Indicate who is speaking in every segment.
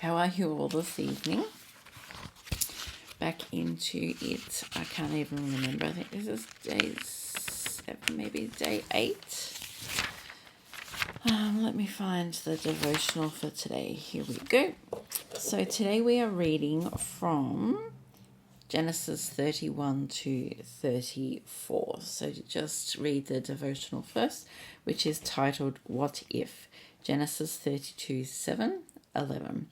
Speaker 1: How are you all this evening? Back into it. I can't even remember. I think this is day 7, maybe day 8. Let me find the devotional for today. Here we go. So today we are reading from Genesis 31 to 34. So just read the devotional first, which is titled, What If? Genesis 32, 7, 11.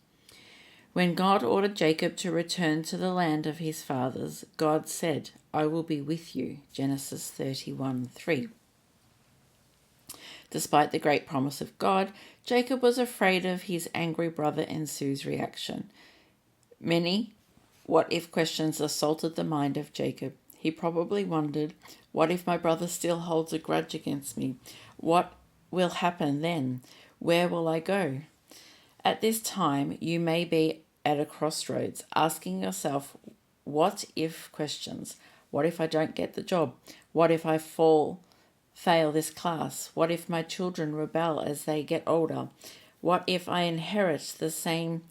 Speaker 1: When God ordered Jacob to return to the land of his fathers, God said, I will be with you. Genesis 31, 3. Despite the great promise of God, Jacob was afraid of his angry brother Esau's reaction. Many what-if questions assaulted the mind of Jacob. He probably wondered, what if my brother still holds a grudge against me? What will happen then? Where will I go? At this time, you may be at a crossroads, asking yourself what-if questions. What if I don't get the job? What if I fail this class? What if my children rebel as they get older? What if I inherit the same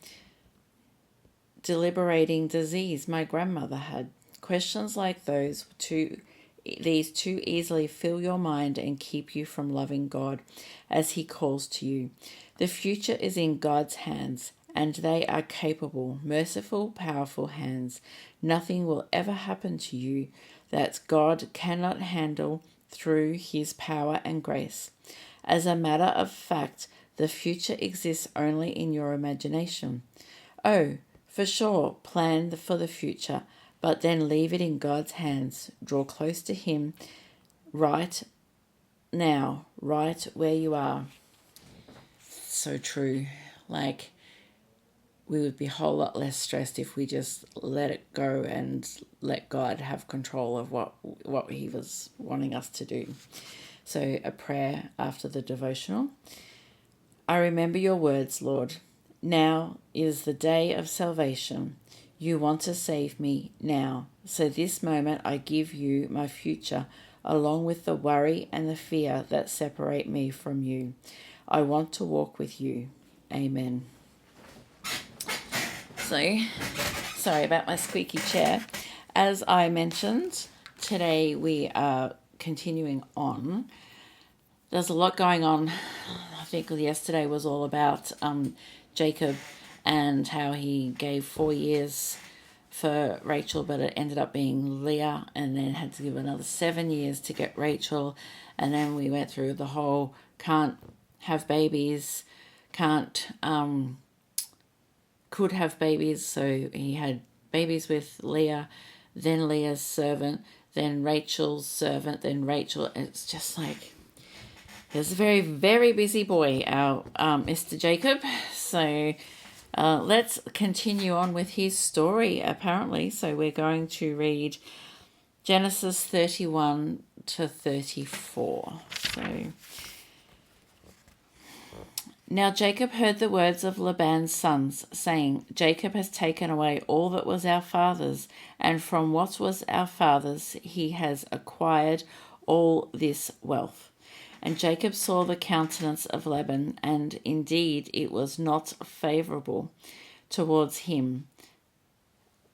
Speaker 1: deliberating disease my grandmother had? Questions like these too easily fill your mind and keep you from loving God as He calls to you. The future is in God's hands, and they are capable, merciful, powerful hands. Nothing will ever happen to you that God cannot handle through His power and grace. As a matter of fact, the future exists only in your imagination. Oh, for sure, plan for the future, but then leave it in God's hands. Draw close to Him right now, right where you are. So true. Like, we would be a whole lot less stressed if we just let it go and let God have control of what He was wanting us to do. So a prayer after the devotional. I remember your words, Lord. Now is the day of salvation. You want to save me now. So this moment I give you my future, along with the worry and the fear that separate me from you. I want to walk with you. Amen. So, sorry about my squeaky chair. As I mentioned, today we are continuing on. There's a lot going on. I think yesterday was all about Jacob and how he gave 4 years for Rachel, but it ended up being Leah, and then had to give another 7 years to get Rachel. And then we went through the whole can't have babies, could have babies. So he had babies with Leah, then Leah's servant, then Rachel's servant, then Rachel. It's just like, he's a very, very busy boy, our Mr. Jacob. So let's continue on with his story, apparently. So we're going to read Genesis 31 to 34. So, now Jacob heard the words of Laban's sons, saying, Jacob has taken away all that was our father's, and from what was our father's he has acquired all this wealth. And Jacob saw the countenance of Laban, and indeed it was not favourable towards him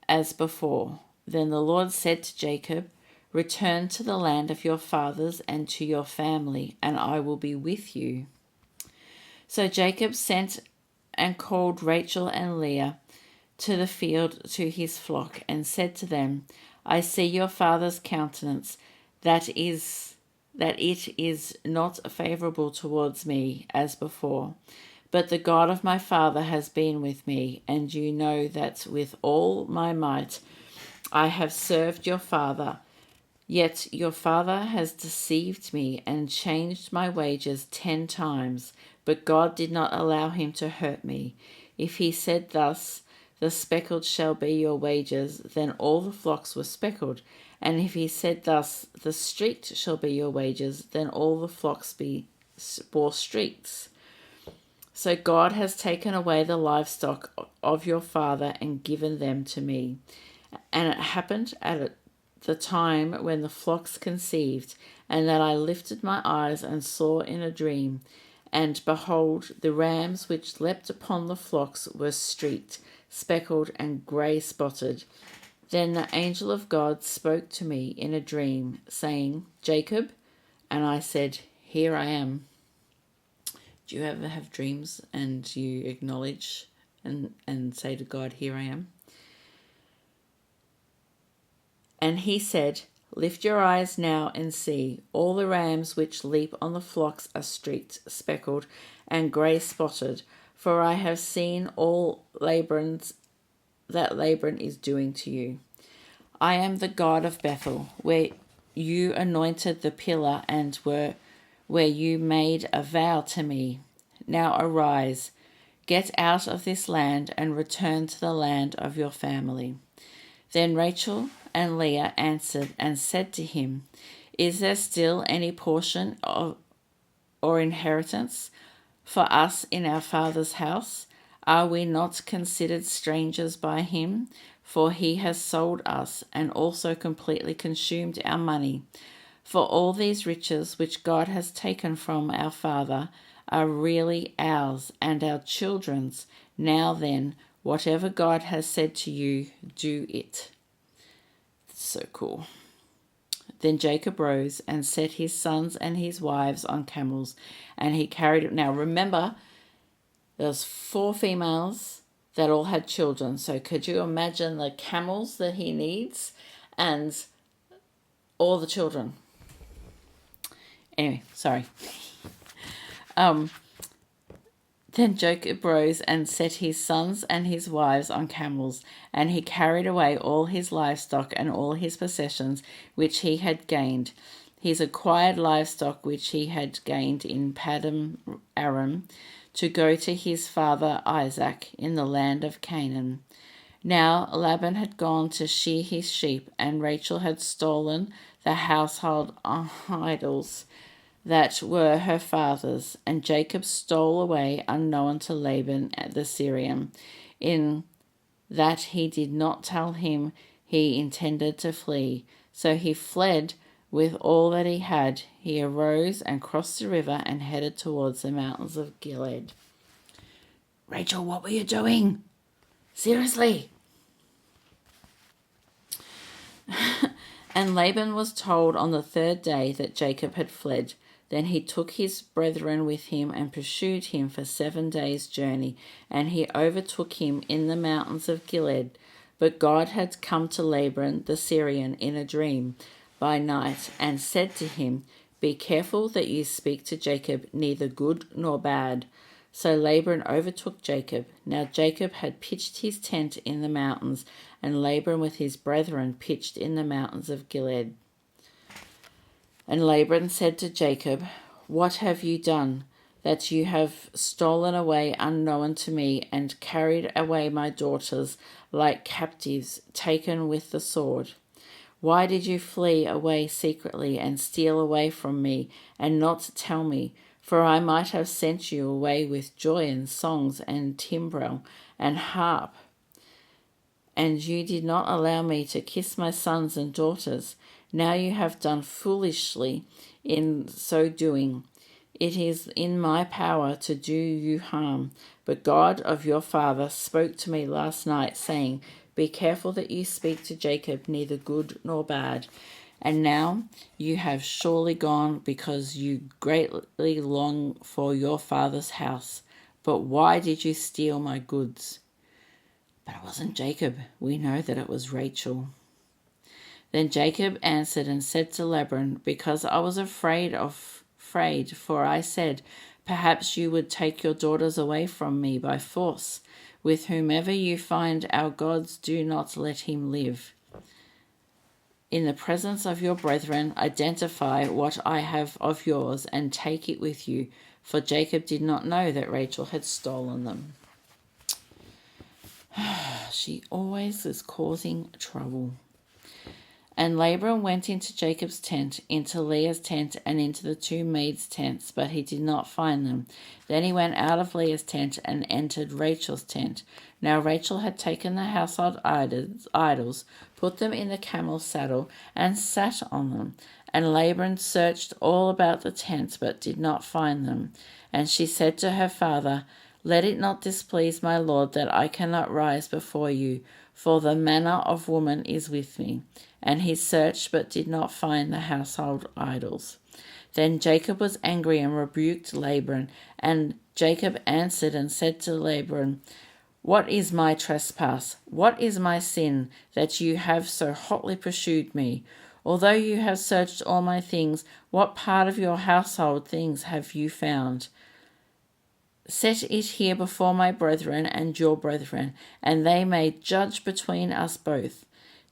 Speaker 1: as before. Then the Lord said to Jacob, Return to the land of your fathers and to your family, and I will be with you. So Jacob sent and called Rachel and Leah to the field to his flock, and said to them, I see your father's countenance, that it is not favourable towards me as before. But the God of my father has been with me, and you know that with all my might I have served your father. Yet your father has deceived me and changed my wages 10 times, but God did not allow him to hurt me. If he said thus, the speckled shall be your wages, then all the flocks were speckled. And if he said thus, the streaked shall be your wages, then all the flocks bore streaks. So God has taken away the livestock of your father and given them to me. And it happened at the time when the flocks conceived, and that I lifted my eyes and saw in a dream, And behold, the rams which leapt upon the flocks were streaked, speckled, and grey spotted. Then the angel of God spoke to me in a dream, saying, Jacob? And I said, Here I am. Do you ever have dreams and you acknowledge and say to God, Here I am? And he said, Lift your eyes now and see, all the rams which leap on the flocks are streaked, speckled, and grey spotted, for I have seen all that Laban is doing to you. I am the God of Bethel, where you anointed the pillar and where you made a vow to me. Now arise, get out of this land and return to the land of your family. Then Rachel and Leah answered and said to him, Is there still any portion or inheritance for us in our father's house? Are we not considered strangers by him? For he has sold us and also completely consumed our money. For all these riches which God has taken from our father are really ours and our children's. Now then, whatever God has said to you, do it. So cool. Then Jacob rose and set his sons and his wives on camels, and he carried it. Now remember, there's 4 females that all had children. So could you imagine the camels that he needs and all the children? Anyway, sorry. Then Jacob rose and set his sons and his wives on camels, and he carried away all his livestock and all his possessions which he had gained, his acquired livestock which he had gained in Paddan Aram, to go to his father Isaac in the land of Canaan. Now Laban had gone to shear his sheep, and Rachel had stolen the household idols that were her father's, and Jacob stole away unknown to Laban the Syrian, in that he did not tell him he intended to flee. So he fled with all that he had. He arose and crossed the river and headed towards the mountains of Gilead. Rachel, what were you doing? Seriously? And Laban was told on the 3rd day that Jacob had fled. Then he took his brethren with him and pursued him for 7 days' journey, and he overtook him in the mountains of Gilead. But God had come to Laban the Syrian in a dream by night, and said to him, Be careful that you speak to Jacob neither good nor bad. So Laban overtook Jacob. Now Jacob had pitched his tent in the mountains, and Laban with his brethren pitched in the mountains of Gilead. And Laban said to Jacob, What have you done, that you have stolen away unknown to me, and carried away my daughters like captives taken with the sword? Why did you flee away secretly and steal away from me, and not tell me? For I might have sent you away with joy and songs and timbrel and harp. And you did not allow me to kiss my sons and daughters. Now you have done foolishly in so doing. It is in my power to do you harm. But God of your father spoke to me last night, saying, Be careful that you speak to Jacob neither good nor bad. And now you have surely gone because you greatly long for your father's house. But why did you steal my goods? But it wasn't Jacob. We know that it was Rachel. Then Jacob answered and said to Laban, Because I was afraid, for I said, Perhaps you would take your daughters away from me by force. With whomever you find our gods, do not let him live. In the presence of your brethren, identify what I have of yours and take it with you. For Jacob did not know that Rachel had stolen them. She always is causing trouble. And Laban went into Jacob's tent, into Leah's tent, and into the 2 maids' tents, but he did not find them. Then he went out of Leah's tent and entered Rachel's tent. Now Rachel had taken the household idols, put them in the camel's saddle, and sat on them. And Laban searched all about the tents, but did not find them. And she said to her father, Let it not displease my lord that I cannot rise before you, for the manner of woman is with me. And he searched, but did not find the household idols. Then Jacob was angry and rebuked Laban. And Jacob answered and said to Laban, What is my trespass? What is my sin, that you have so hotly pursued me? Although you have searched all my things, what part of your household things have you found? Set it here before my brethren and your brethren, and they may judge between us both.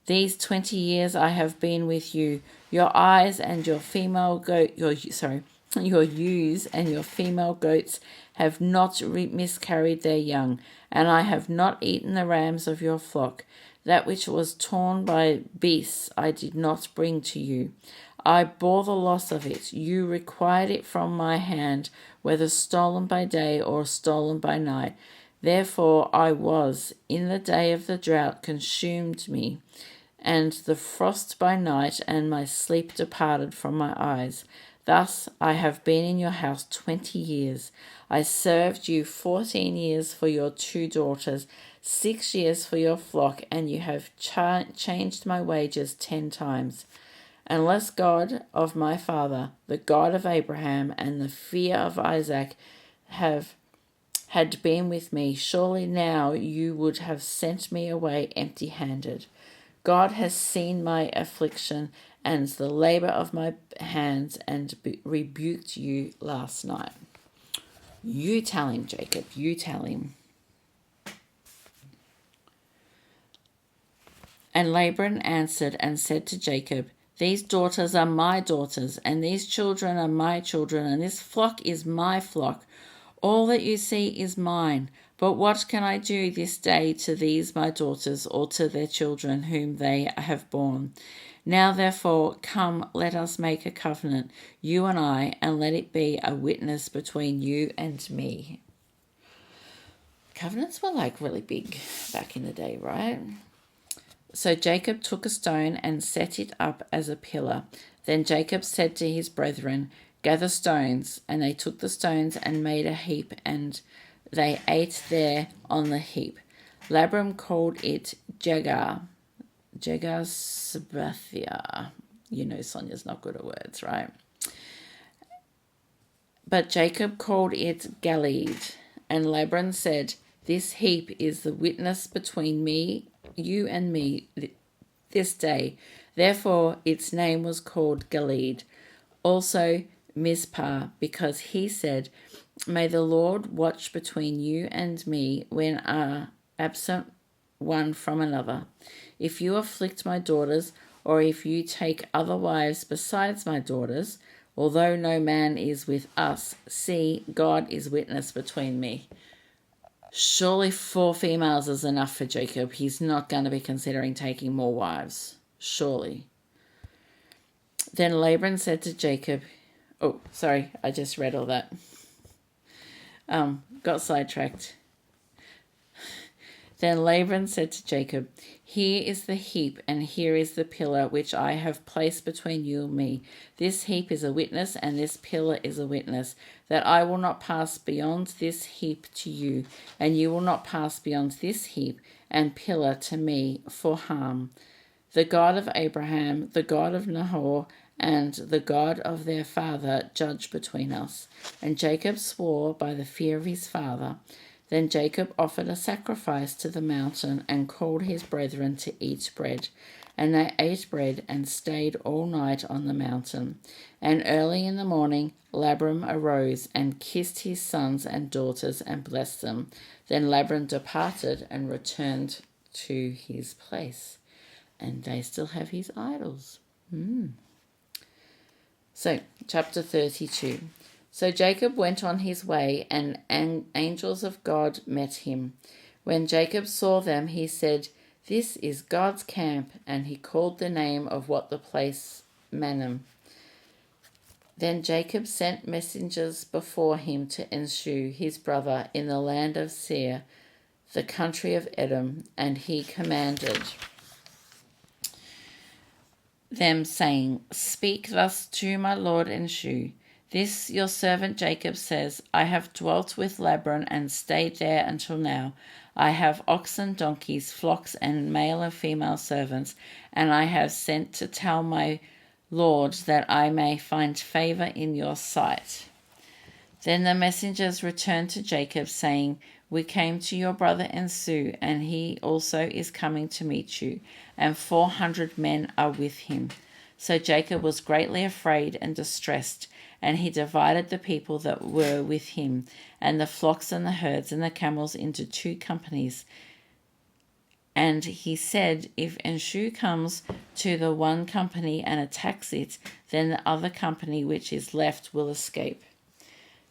Speaker 1: These 20 years I have been with you. Your eyes and your female goat, your ewes and your female goats have not miscarried their young, and I have not eaten the rams of your flock. That which was torn by beasts I did not bring to you. I bore the loss of it. You required it from my hand, whether stolen by day or stolen by night. Therefore I was, in the day of the drought, consumed me, and the frost by night, and my sleep departed from my eyes. Thus I have been in your house 20 years. I served you 14 years for your 2 daughters, 6 years for your flock, and you have changed my wages 10 times. Unless God of my father, the God of Abraham, and the fear of Isaac had been with me, surely now you would have sent me away empty-handed. God has seen my affliction and the labor of my hands, and rebuked you last night. You tell him, Jacob, you tell him. And Laban answered and said to Jacob, These daughters are my daughters, and these children are my children, and this flock is my flock. All that you see is mine. But what can I do this day to these my daughters, or to their children whom they have borne? Now therefore, come, let us make a covenant, you and I, and let it be a witness between you and me. Covenants were like really big back in the day, right? So Jacob took a stone and set it up as a pillar. Then Jacob said to his brethren, Gather stones. And they took the stones and made a heap, and they ate there on the heap. Laban called it Jegar Sabathia. You know Sonia's not good at words, right? But Jacob called it Galeed. And Laban said, This heap is the witness between me, you and me, this day. Therefore its name was called Galeed. Also Mizpah, because he said, May the Lord watch between you and me when are absent one from another. If you afflict my daughters, or if you take other wives besides my daughters, although no man is with us, see, God is witness between me. Surely 4 females is enough for Jacob. He's not going to be considering taking more wives. Surely. Then Laban said to Jacob, oh, sorry, I just read all that. Got sidetracked. Then Laban said to Jacob, Here is the heap, and here is the pillar which I have placed between you and me. This heap is a witness, and this pillar is a witness, that I will not pass beyond this heap to you, and you will not pass beyond this heap and pillar to me for harm. The God of Abraham, the God of Nahor, and the God of their father judge between us. And Jacob swore by the fear of his father. Then Jacob offered a sacrifice to the mountain and called his brethren to eat bread. And they ate bread and stayed all night on the mountain. And early in the morning Laban arose and kissed his sons and daughters and blessed them. Then Laban departed and returned to his place. And they still have his idols. So, chapter 32. So Jacob went on his way, and angels of God met him. When Jacob saw them, he said, This is God's camp, and he called the name of what the place Manim. Then Jacob sent messengers before him to Esau, his brother, in the land of Seir, the country of Edom, and he commanded, them, saying, Speak thus to my lord and shew. This your servant Jacob says, I have dwelt with Laban and stayed there until now. I have oxen, donkeys, flocks, and male and female servants, and I have sent to tell my Lord that I may find favor in your sight. Then the messengers returned to Jacob, saying, We came to your brother Esau, and he also is coming to meet you, and 400 men are with him. So Jacob was greatly afraid and distressed, and he divided the people that were with him, and the flocks and the herds and the camels into 2 companies. And he said, If Esau comes to the one company and attacks it, then the other company which is left will escape.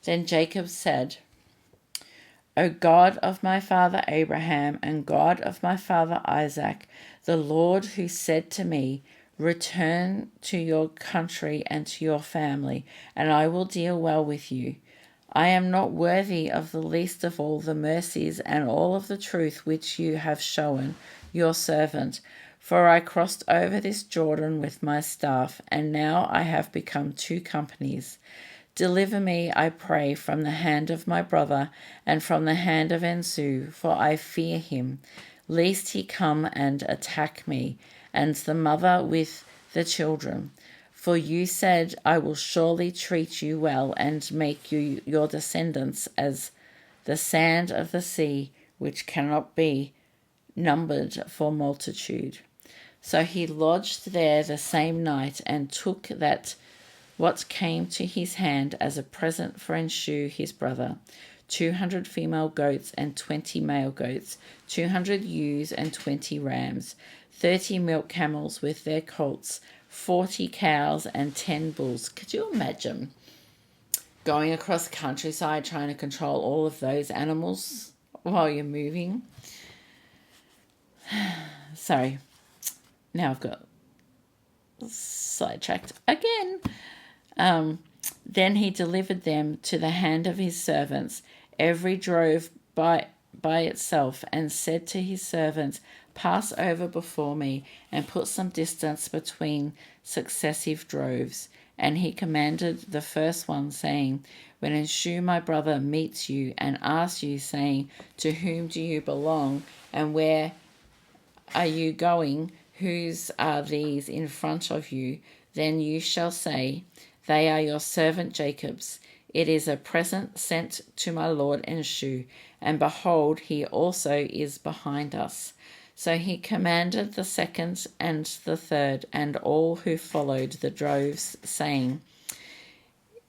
Speaker 1: Then Jacob said, O God of my father Abraham and God of my father Isaac, the Lord who said to me, Return to your country and to your family, and I will deal well with you. I am not worthy of the least of all the mercies and all of the truth which you have shown your servant, for I crossed over this Jordan with my staff, and now I have become 2 companies. Deliver me, I pray, from the hand of my brother and from the hand of Esau, for I fear him, lest he come and attack me, and the mother with the children. For you said, I will surely treat you well and make you your descendants as the sand of the sea, which cannot be numbered for multitude. So he lodged there the same night and took what came to his hand as a present for Esau his brother, 200 female goats and 20 male goats, 200 ewes and 20 rams, 30 milk camels with their colts, 40 cows and 10 bulls. Could you imagine going across the countryside trying to control all of those animals while you're moving? Sorry, now I've got sidetracked again. Then he delivered them to the hand of his servants, every drove by itself, and said to his servants, Pass over before me, and put some distance between successive droves. And he commanded the first one, saying, When Esau my brother meets you, and asks you, saying, To whom do you belong, and where are you going? Whose are these in front of you? Then you shall say, They are your servant Jacob's. It is a present sent to my lord Esau, and behold, he also is behind us. So he commanded the second and the third, and all who followed the droves, saying,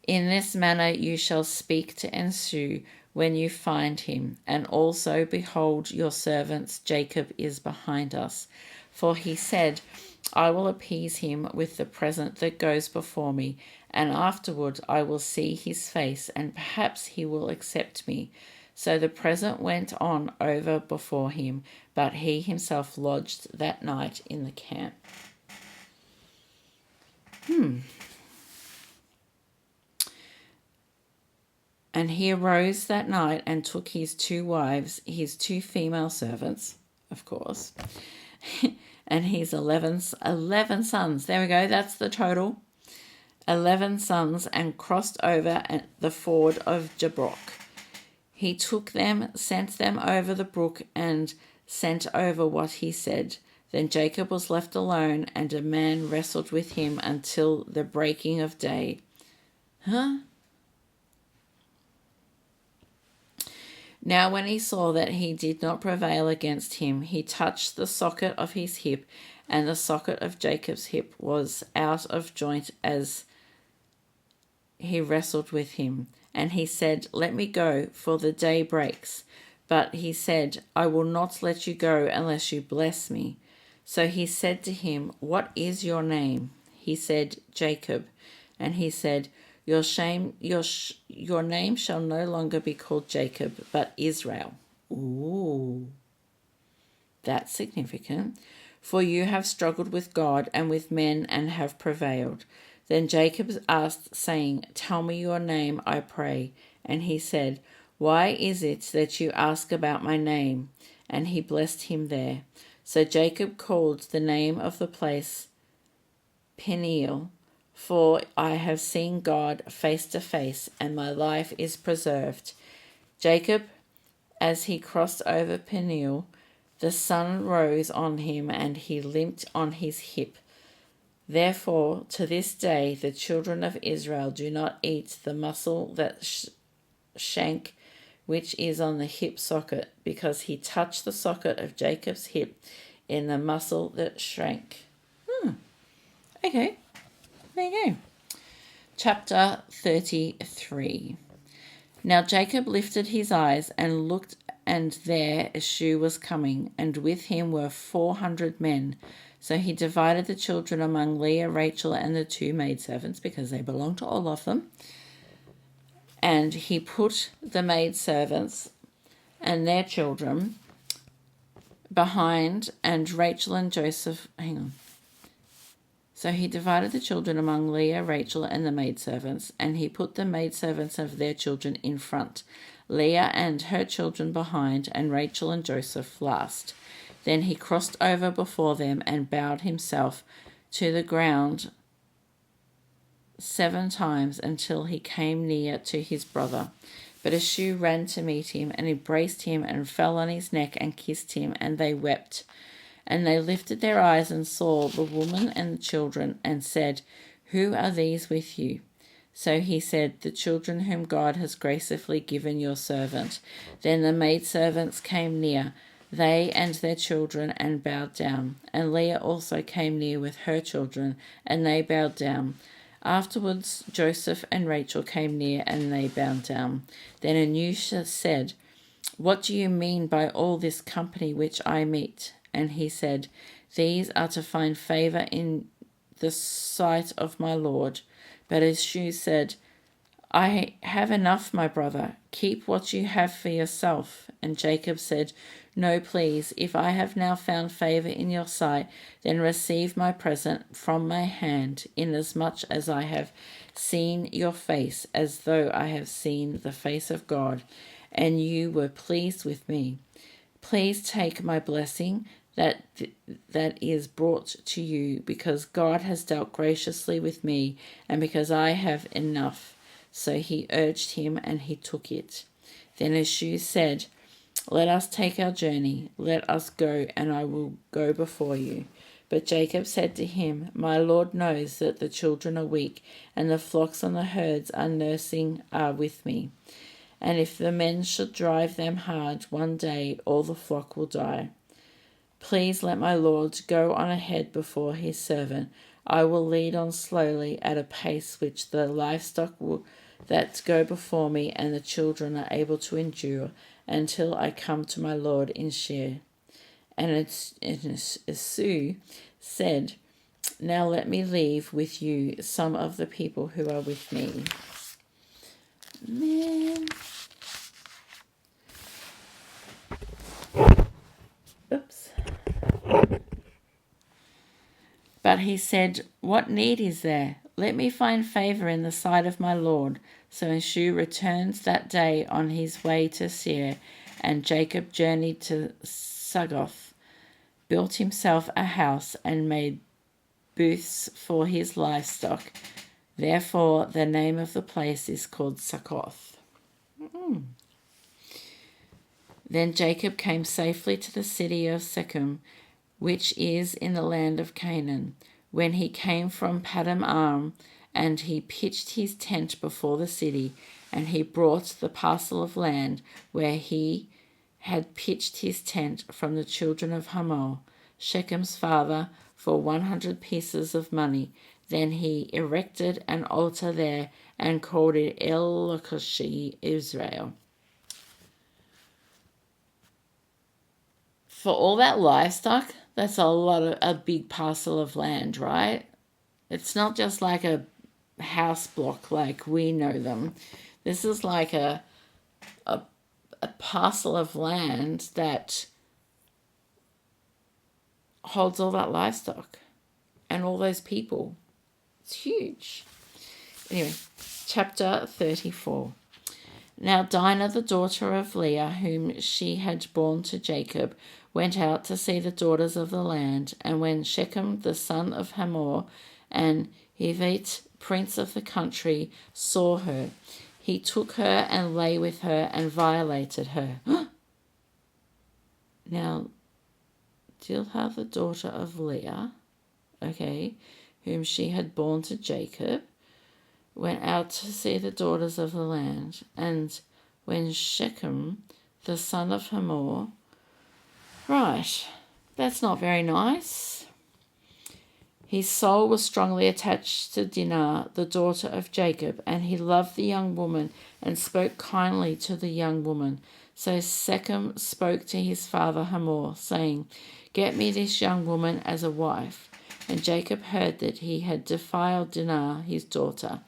Speaker 1: In this manner you shall speak to Esau when you find him, and also, behold, your servants Jacob is behind us. For he said, I will appease him with the present that goes before me, and afterward I will see his face, and perhaps he will accept me. So the present went on over before him, but he himself lodged that night in the camp. And he arose that night and took his 2 wives, his 2 female servants, of course, and his 11 sons. There we go, that's the total. 11 sons, and crossed over the ford of Jabbok. He took them, sent them over the brook, and sent over what he said. Then Jacob was left alone, and a man wrestled with him until the breaking of day. Now when he saw that he did not prevail against him, he touched the socket of his hip, and the socket of Jacob's hip was out of joint as he wrestled with him. And he said, Let me go, for the day breaks. But he said, I will not let you go unless you bless me. So he said to him, What is your name? He said, Jacob. And he said, Your name shall no longer be called Jacob, but Israel. Ooh, that's significant. For you have struggled with God and with men and have prevailed. Then Jacob asked, saying, Tell me your name, I pray. And he said, Why is it that you ask about my name? And he blessed him there. So Jacob called the name of the place Peniel, for I have seen God face to face, and my life is preserved. Jacob, as he crossed over Peniel, the sun rose on him, and he limped on his hip. Therefore, to this day, the children of Israel do not eat the muscle that shank which is on the hip socket, because he touched the socket of Jacob's hip in the muscle that shrank. Okay, there you go. Chapter 33. Now Jacob lifted his eyes and looked, and there Esau was coming, and with him were 400 men. So he divided the children among Leah, Rachel, and the 2 maidservants, because they belonged to all of them. And he put the maidservants and their children behind, and Rachel and Joseph. So he divided the children among Leah, Rachel, and the maidservants, and he put the maidservants of their children in front, Leah and her children behind, and Rachel and Joseph last. Then he crossed over before them and bowed himself to the ground 7 times until he came near to his brother. But Esau ran to meet him and embraced him and fell on his neck and kissed him, and they wept. And they lifted their eyes and saw the woman and the children, and said, Who are these with you? So he said, The children whom God has graciously given your servant. Then the maidservants came near, they and their children, and bowed down. And Leah also came near with her children, and they bowed down. Afterwards Joseph and Rachel came near, and they bowed down. Then Anusha said, What do you mean by all this company which I meet? And he said, These are to find favor in the sight of my Lord. But Esau said, I have enough, my brother. Keep what you have for yourself. And Jacob said, No, please, if I have now found favor in your sight, then receive my present from my hand, inasmuch as I have seen your face, as though I have seen the face of God, and you were pleased with me. Please take my blessing that is brought to you, because God has dealt graciously with me, and because I have enough. So he urged him, and he took it. Then Esau said, Let us take our journey. Let us go, and I will go before you. But Jacob said to him, My Lord knows that the children are weak, and the flocks and the herds are with me. And if the men should drive them hard, one day all the flock will die. Please let my Lord go on ahead before his servant. I will lead on slowly at a pace which the livestock that go before me and the children are able to endure, until I come to my Lord in Seir. And Esau said, Now let me leave with you some of the people who are with me. Man. Oops. But he said, What need is there? Let me find favor in the sight of my Lord. So Esau returned that day on his way to Seir, and Jacob journeyed to Succoth, built himself a house, and made booths for his livestock. Therefore the name of the place is called Succoth. Then Jacob came safely to the city of Shechem, which is in the land of Canaan, when he came from Paddan Aram, and he pitched his tent before the city, and he brought the parcel of land where he had pitched his tent from the children of Hamor, Shechem's father, for 100 pieces of money. Then he erected an altar there and called it El-Lokashi Israel. For all that livestock, that's a big parcel of land, right? It's not just like a house block like we know them. This is like a parcel of land that holds all that livestock and all those people. It's huge. Anyway, chapter 34. Now Dinah, the daughter of Leah, whom she had borne to Jacob, went out to see the daughters of the land. And when Shechem, the son of Hamor, and Hivite, prince of the country, saw her. He took her and lay with her and violated her. Now, Zilpah, the daughter of Leah, whom she had borne to Jacob, went out to see the daughters of the land. And when Shechem, the son of Hamor, right, that's not very nice. His soul was strongly attached to Dinah, the daughter of Jacob, and he loved the young woman and spoke kindly to the young woman. So Shechem spoke to his father Hamor, saying, "Get me this young woman as a wife." And Jacob heard that he had defiled Dinah, his daughter.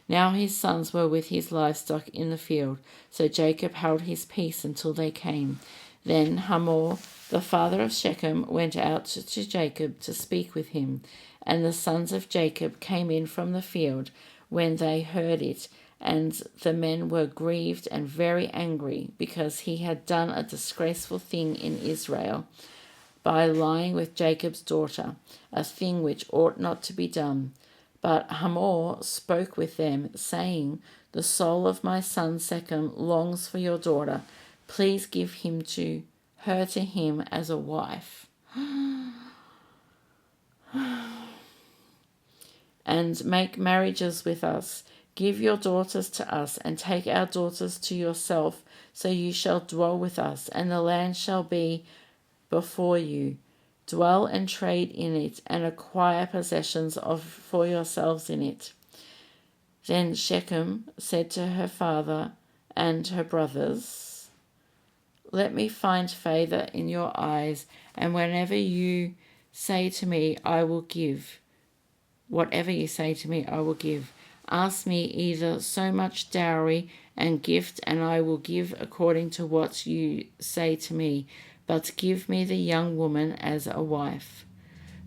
Speaker 1: Now his sons were with his livestock in the field, so Jacob held his peace until they came. Then Hamor, the father of Shechem, went out to Jacob to speak with him. And the sons of Jacob came in from the field when they heard it, and the men were grieved and very angry, because he had done a disgraceful thing in Israel by lying with Jacob's daughter, a thing which ought not to be done. But Hamor spoke with them, saying, "The soul of my son Shechem longs for your daughter. Please give her to him as a wife. And make marriages with us. Give your daughters to us, and take our daughters to yourself, so you shall dwell with us, and the land shall be before you. Dwell and trade in it, and acquire possessions for yourselves in it." Then Shechem said to her father and her brothers, "Let me find favor in your eyes, and whenever you say to me, I will give. Whatever you say to me, I will give. Ask me either so much dowry and gift, and I will give according to what you say to me, but give me the young woman as a wife."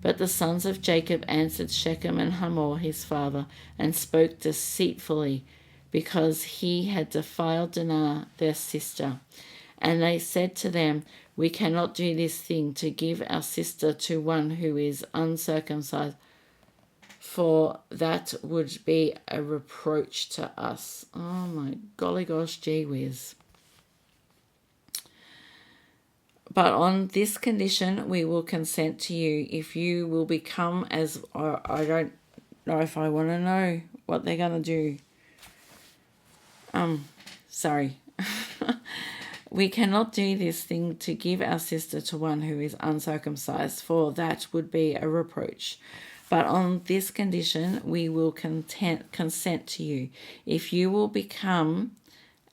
Speaker 1: But the sons of Jacob answered Shechem and Hamor his father, and spoke deceitfully, because he had defiled Dinah their sister. And they said to them, "We cannot do this thing, to give our sister to one who is uncircumcised, for that would be a reproach to us." Oh my golly gosh, gee whiz. "But on this condition we will consent to you, if you will become as..." I don't know if I want to know what they're going to do. Sorry. "We cannot do this thing, to give our sister to one who is uncircumcised, for that would be a reproach. But on this condition we will consent to you, if you will become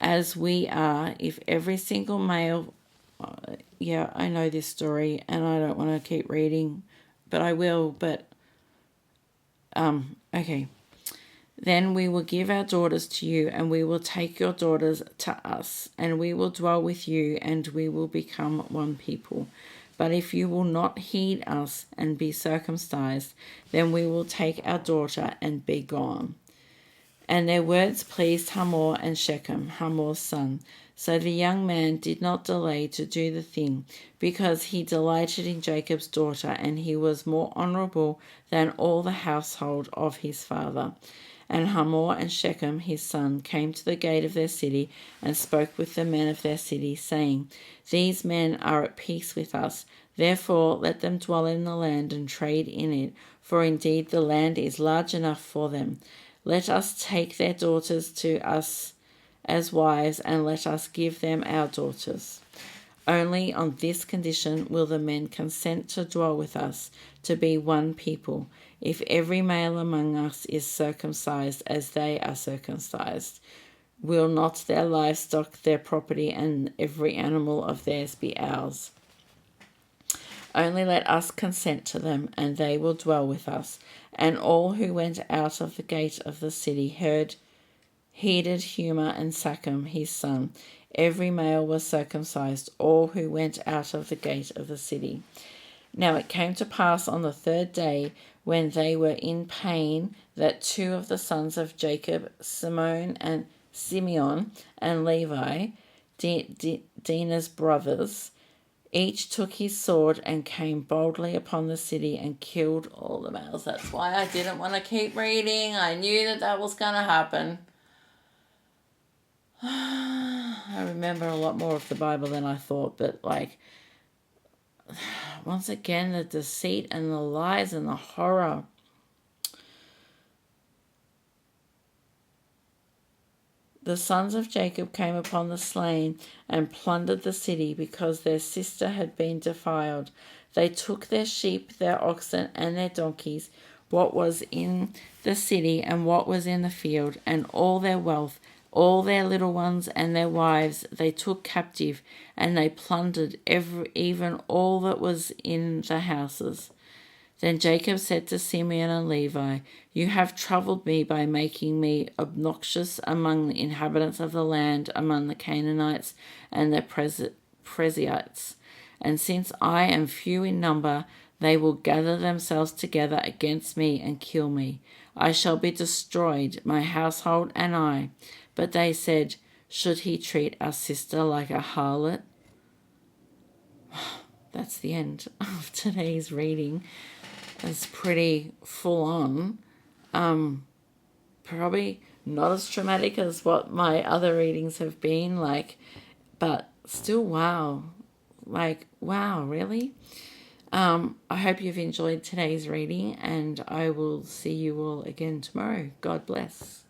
Speaker 1: as we are, if every single male..." Yeah, I know this story, and I don't want to keep reading, but I will. But okay. "Then we will give our daughters to you, and we will take your daughters to us, and we will dwell with you, and we will become one people. But if you will not heed us and be circumcised, then we will take our daughter and be gone." And their words pleased Hamor and Shechem, Hamor's son. So the young man did not delay to do the thing, because he delighted in Jacob's daughter, and he was more honourable than all the household of his father. And Hamor and Shechem his son came to the gate of their city, and spoke with the men of their city, saying, "These men are at peace with us. Therefore let them dwell in the land and trade in it, for indeed the land is large enough for them. Let us take their daughters to us as wives, and let us give them our daughters. Only on this condition will the men consent to dwell with us, to be one people, if every male among us is circumcised as they are circumcised. Will not their livestock, their property, and every animal of theirs be ours? Only let us consent to them, and they will dwell with us." And all who went out of the gate of the city heeded Humah and Shechem his son. Every male was circumcised, all who went out of the gate of the city. Now it came to pass on the third day, when they were in pain, that two of the sons of Jacob, Simeon and Levi, Dinah's brothers, Each took his sword and came boldly upon the city and killed all the males. That's why I didn't want to keep reading. I knew that was going to happen. I remember a lot more of the Bible than I thought, but once again, the deceit and the lies and the horror. The sons of Jacob came upon the slain and plundered the city because their sister had been defiled. They took their sheep, their oxen, and their donkeys, what was in the city and what was in the field, and all their wealth, all their little ones and their wives they took captive, and they plundered even all that was in the houses. Then Jacob said to Simeon and Levi, "You have troubled me by making me obnoxious among the inhabitants of the land, among the Canaanites and the Perizzites. And since I am few in number, they will gather themselves together against me and kill me. I shall be destroyed, my household and I." But they said, "Should he treat our sister like a harlot?" That's the end of today's reading. It's pretty full on. Probably not as traumatic as what my other readings have been, but still wow. Wow, really? I hope you've enjoyed today's reading, and I will see you all again tomorrow. God bless.